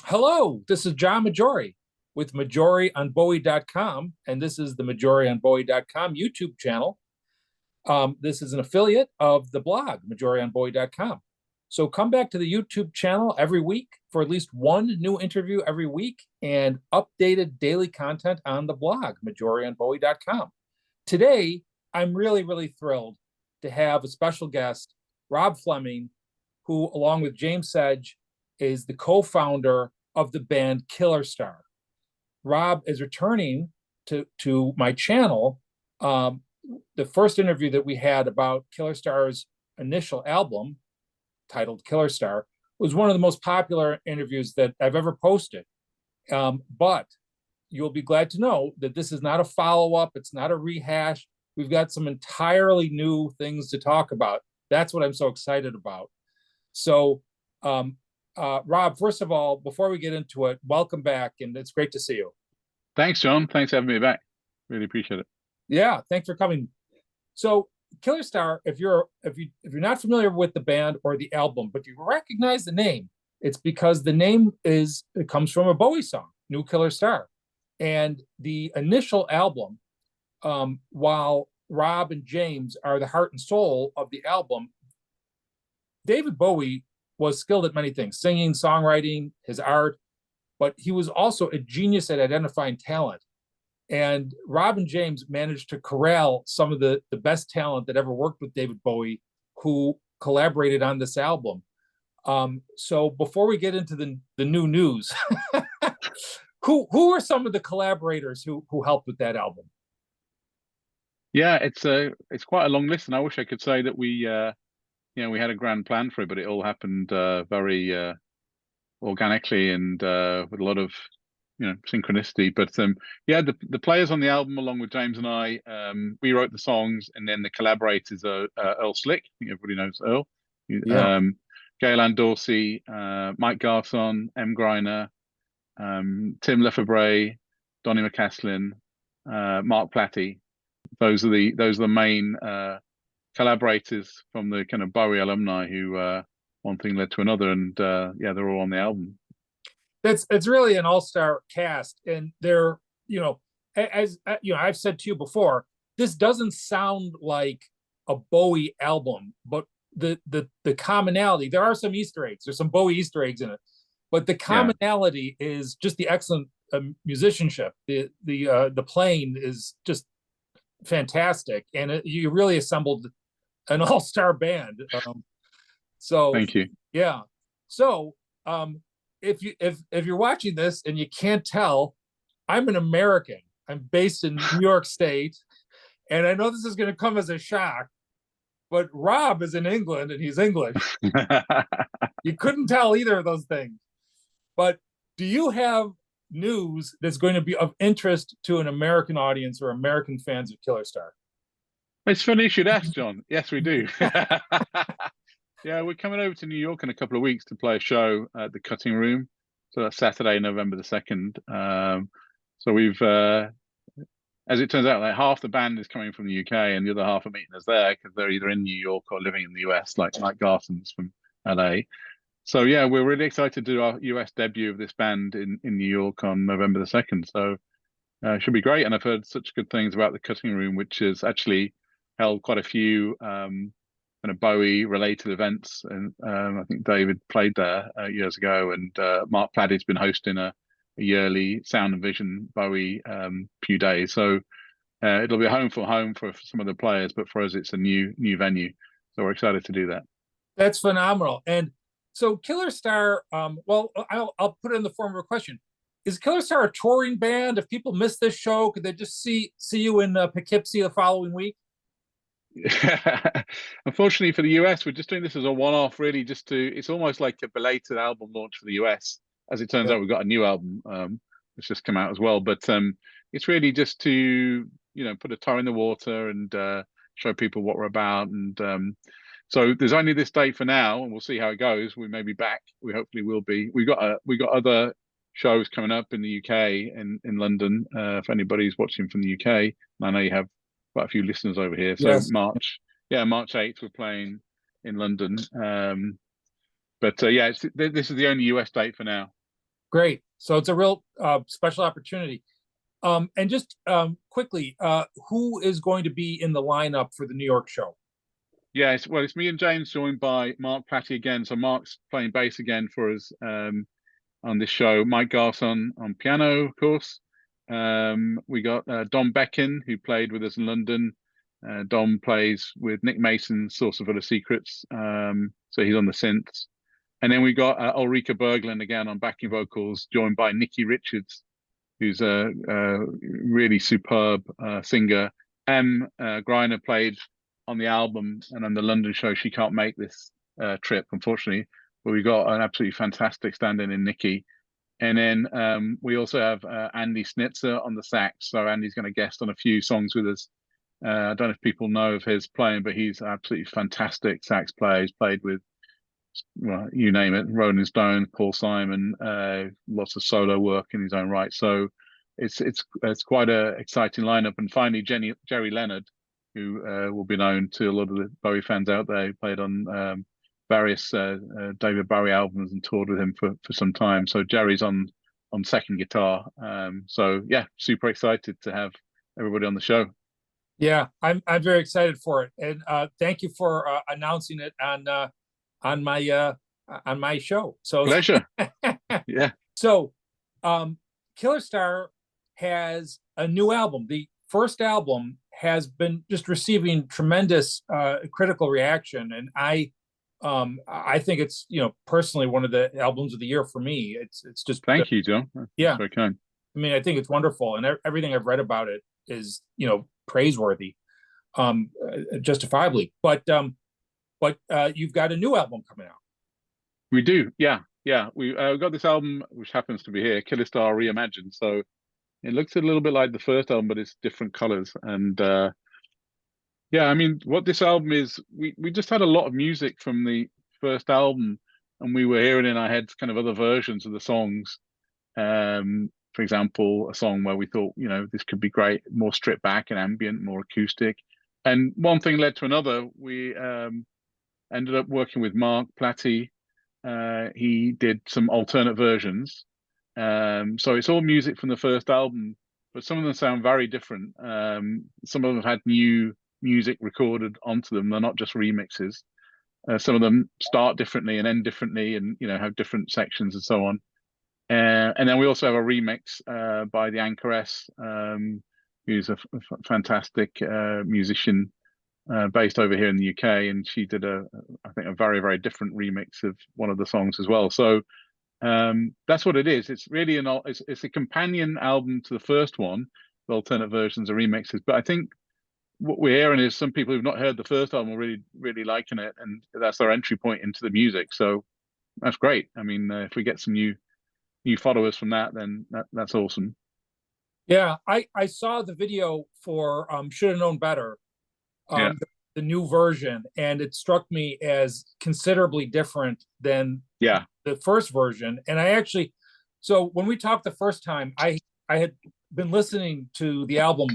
Hello, this is John Majori with MajoriOnBowie.com, and this is the MajoriOnBowie.com YouTube channel. This is an affiliate of the blog, MajoriOnBowie.com. So come back to the YouTube channel every week for at least one new interview every week and updated daily content on the blog, MajoriOnBowie.com. Today, I'm really thrilled to have a special guest, Rob Fleming, who, along with James Sedge, is the co-founder of the band KillerStar. Rob is returning to my channel. The first interview that we had about KillerStar's initial album, titled KillerStar, was one of the most popular interviews that I've ever posted. But you'll be glad to know that this is not a follow-up. It's not a rehash. We've got some entirely new things to talk about. That's what I'm so excited about. So, Rob, first of all, before we get into it, welcome back, and it's great to see you. Thanks, John. Thanks for having me back. Really appreciate it. Yeah, thanks for coming. So, KillerStar, if you're not familiar with the band or the album, but you recognize the name, it's because the name it comes from a Bowie song, New Killer Star. And the initial album, while Rob and James are the heart and soul of the album, David Bowie was skilled at many things, singing, songwriting, his art, but he was also a genius at identifying talent. And Rob and James managed to corral some of the best talent that ever worked with David Bowie, who collaborated on this album. So before we get into the new news, who are some of the collaborators who helped with that album? Yeah, it's quite a long list, and I wish I could say that we we had a grand plan for it, but it all happened very organically and with a lot of synchronicity. But yeah, the players on the album, along with James and I, we wrote the songs, and then the collaborators are Earl Slick. I think everybody knows Earl. Yeah. Gail Dorsey, Mike Garson, M. Griner, Tim Lefebvre, Donny McCaslin, Mark Platty. Those are the main collaborators from the kind of Bowie alumni who one thing led to another, and yeah, they're all on the album. It's really an all-star cast, and they're, as I've said to you before, this doesn't sound like a Bowie album, but the commonality, there are some Easter eggs, there's some Bowie Easter eggs in it, but the commonality is just the excellent musicianship. The playing is just fantastic, and you really assembled an all-star band. So thank you. Yeah. So if you're watching this and you can't tell, I'm an American. I'm based in New York State, and I know this is going to come as a shock, but Rob is in England and he's English. You couldn't tell either of those things. But do you have news that's going to be of interest to an American audience or American fans of KillerStar? It's funny you should ask, John. Yes, we do. Yeah, we're coming over to New York in a couple of weeks to play a show at the Cutting Room. So that's Saturday, November the 2nd. So we've, as it turns out, like half the band is coming from the UK and the other half are meeting us there because they're either in New York or living in the US, like Mike Garson's from LA. So yeah, we're really excited to do our US debut of this band in New York on November the 2nd. So it should be great. And I've heard such good things about the Cutting Room, which has actually held quite a few kind of Bowie related events, and I think David played there years ago, and Mark Platty's been hosting a yearly Sound and Vision Bowie few days. So it'll be a home for some of the players, but for us it's a new venue, so we're excited to do that. That's phenomenal. And so KillerStar, well, I'll put it in the form of a question: is KillerStar a touring band? If people miss this show, could they just see you in Poughkeepsie the following week? Unfortunately for the US, we're just doing this as a one-off, really, it's almost like a belated album launch for the US. As it turns out, we've got a new album that's just come out as well, but it's really just to put a toe in the water and show people what we're about. And so there's only this date for now, and we'll see how it goes. We may be back. We hopefully will be. We got other shows coming up in the UK and in London, if anybody's watching from the UK. And I know you have quite a few listeners over here. So Yes. March 8th, we're playing in London. But yeah, this is the only US date for now. Great. So it's a real special opportunity. And just quickly, who is going to be in the lineup for the New York show? Yeah, it's me and James joined by Mark Platty again. So Mark's playing bass again for us on this show. Mike Garson on piano, of course. We got Dom Beckin, who played with us in London. Dom plays with Nick Mason, Source of Other Secrets. So he's on the synths. And then we got Ulrika Berglund again on backing vocals, joined by Nikki Richards, who's a really superb singer. Greiner played on the album and on the London show. She can't make this trip, unfortunately, but we got an absolutely fantastic stand-in in Nikki. And then we also have Andy Snitzer on the sax. So Andy's going to guest on a few songs with us. I don't know if people know of his playing, but he's an absolutely fantastic sax player. He's played with, well, you name it, Rolling Stones, Paul Simon, lots of solo work in his own right. So it's quite a exciting lineup. And finally, Jerry Leonard, who will be known to a lot of the Bowie fans out there, who played on various David Bowie albums and toured with him for some time. So Jerry's on second guitar. So yeah, super excited to have everybody on the show. Yeah, I'm very excited for it, and thank you for announcing it on my show. So Pleasure. Yeah. So, Killer Star has a new album. The first album has been just receiving tremendous critical reaction, and I think it's, personally one of the albums of the year for me. It's just thank you, John. Yeah, very kind. I mean, I think it's wonderful, and everything I've read about it is praiseworthy, justifiably. But you've got a new album coming out. We do, yeah. We got this album, which happens to be here, KillerStar Reimagined. So it looks a little bit like the first album, but it's different colors. And yeah, I mean, what this album is, we just had a lot of music from the first album, and we were hearing in our heads kind of other versions of the songs. For example, a song where we thought, this could be great, more stripped back and ambient, more acoustic. And one thing led to another. We ended up working with Mark Platty. He did some alternate versions. So it's all music from the first album, but some of them sound very different. Some of them have had new music recorded onto them. They're not just remixes. Some of them start differently and end differently, and have different sections and so on. And then we also have a remix by the Anchoress, who's a fantastic musician based over here in the UK, and she did I think a very, very different remix of one of the songs as well. So that's what it is. It's really it's a companion album to the first one, the alternate versions or remixes. But I think what we're hearing is some people who've not heard the first album are really, really liking it, and that's their entry point into the music. So that's great. I mean, if we get some new followers from that, then that's awesome. Yeah, I saw the video for Should Have Known Better, the new version, and it struck me as considerably different than the first version. And so when we talked the first time, I had been listening to the album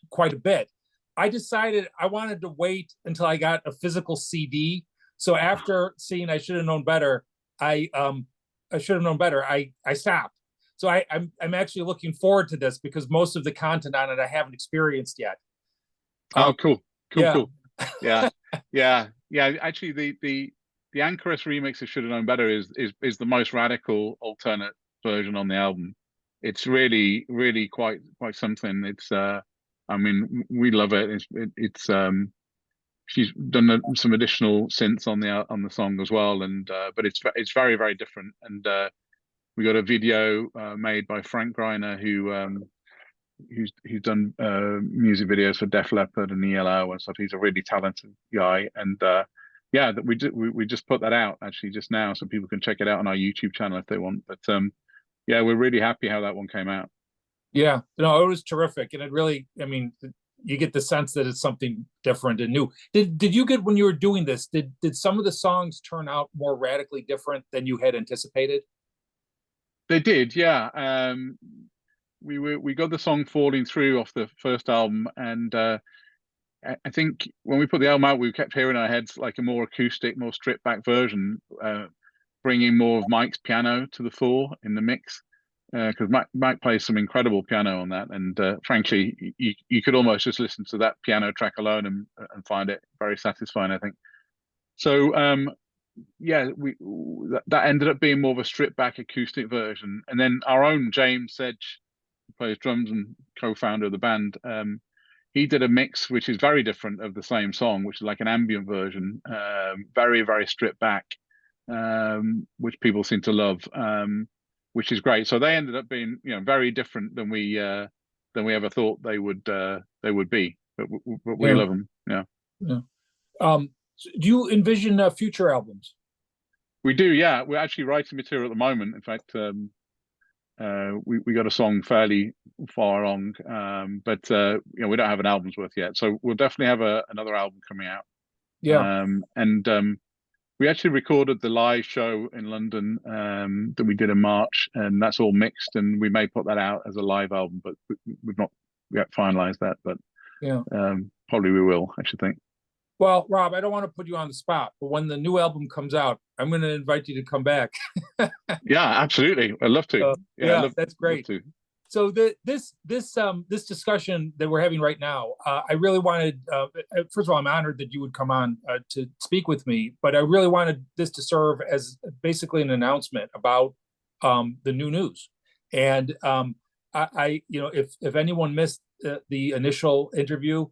quite a bit. I decided I wanted to wait until I got a physical CD. So after seeing I Should Have Known Better, I Should Have Known Better, I stopped. So I'm actually looking forward to this, because most of the content on it I haven't experienced yet. Oh, cool. Cool. Yeah. Actually, the Anchoress remix of Should Have Known Better is the most radical alternate version on the album. It's really, really quite something. It's I mean, we love it. It's she's done some additional synths on the song as well, and but it's very, very different. And we got a video made by Frank Greiner, who's done music videos for Def Leppard and ELO and stuff. He's a really talented guy, and yeah, that we just put that out actually just now, so people can check it out on our YouTube channel if they want. But yeah, we're really happy how that one came out. Yeah, no, it was terrific, and it really, I mean, you get the sense that it's something different and new. Did you get, when you were doing this, did some of the songs turn out more radically different than you had anticipated? They did, yeah. We got the song Falling Through off the first album, and I think when we put the album out, we kept hearing in our heads like a more acoustic, more stripped back version bringing more of Mike's piano to the fore in the mix, because Mike plays some incredible piano on that, and frankly, you could almost just listen to that piano track alone and find it very satisfying, I think. So yeah, that ended up being more of a stripped back acoustic version, and then our own James Sedge, who plays drums and co-founder of the band, he did a mix which is very different of the same song, which is like an ambient version, very, very stripped back, which people seem to love, which is great. So they ended up being, very different than we ever thought they would be. But we love them. Yeah. Yeah. So do you envision future albums? We do. Yeah, we're actually writing material at the moment. In fact, we got a song fairly far along, but we don't have an album's worth yet. So we'll definitely have another album coming out. Yeah. And we actually recorded the live show in London that we did in March, and that's all mixed, and we may put that out as a live album, but we've not yet finalized that. But yeah, probably we will, I should think. Well, Rob, I don't want to put you on the spot, but when the new album comes out, I'm going to invite you to come back. Yeah, absolutely. I'd love to. Yeah, that's great. So this discussion that we're having right now, I really wanted. First of all, I'm honored that you would come on to speak with me, but I really wanted this to serve as basically an announcement about the new news. And if anyone missed the initial interview,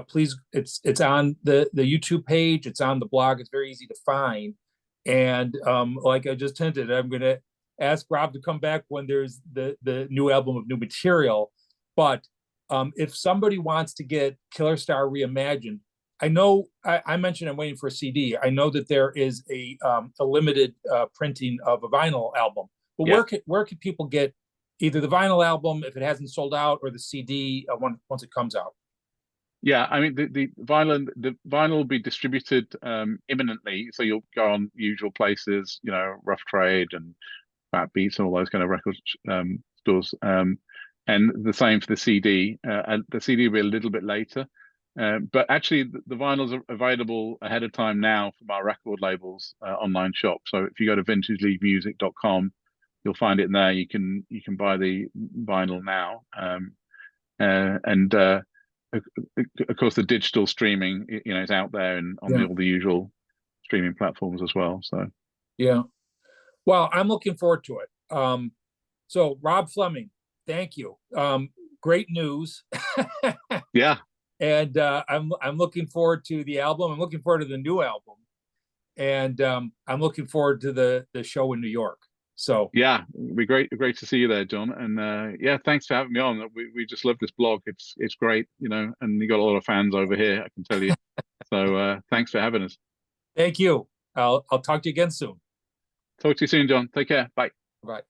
please, it's on the YouTube page, it's on the blog, it's very easy to find. And like I just hinted, I'm going to ask Rob to come back when there's the new album of new material. But if somebody wants to get Killer Star reimagined, I know I mentioned I'm waiting for a CD. I know that there is a limited printing of a vinyl album. But yeah, where can people get either the vinyl album if it hasn't sold out, or the CD once it comes out? Yeah, I mean the vinyl will be distributed imminently, so you'll go on usual places, Rough Trade and Fat Beats and all those kind of record stores. And the same for the CD. And the CD will be a little bit later, but actually the vinyls are available ahead of time now from our record labels online shop. So if you go to vintageleaguemusic.com, you'll find it in there. You can buy the vinyl now, and of course the digital streaming is out there and on all the usual streaming platforms as well. So yeah, well, I'm looking forward to it. So Rob Fleming, thank you. Great news. Yeah, and I'm looking forward to the album. I'm looking forward to the new album, and I'm looking forward to the show in New York. So yeah, it'd be great to see you there, John. And yeah, thanks for having me on. We just love this blog. It's great, and you got a lot of fans over here, I can tell you. So thanks for having us. Thank you. I'll talk to you again soon. Talk to you soon, John. Take care. Bye. Bye.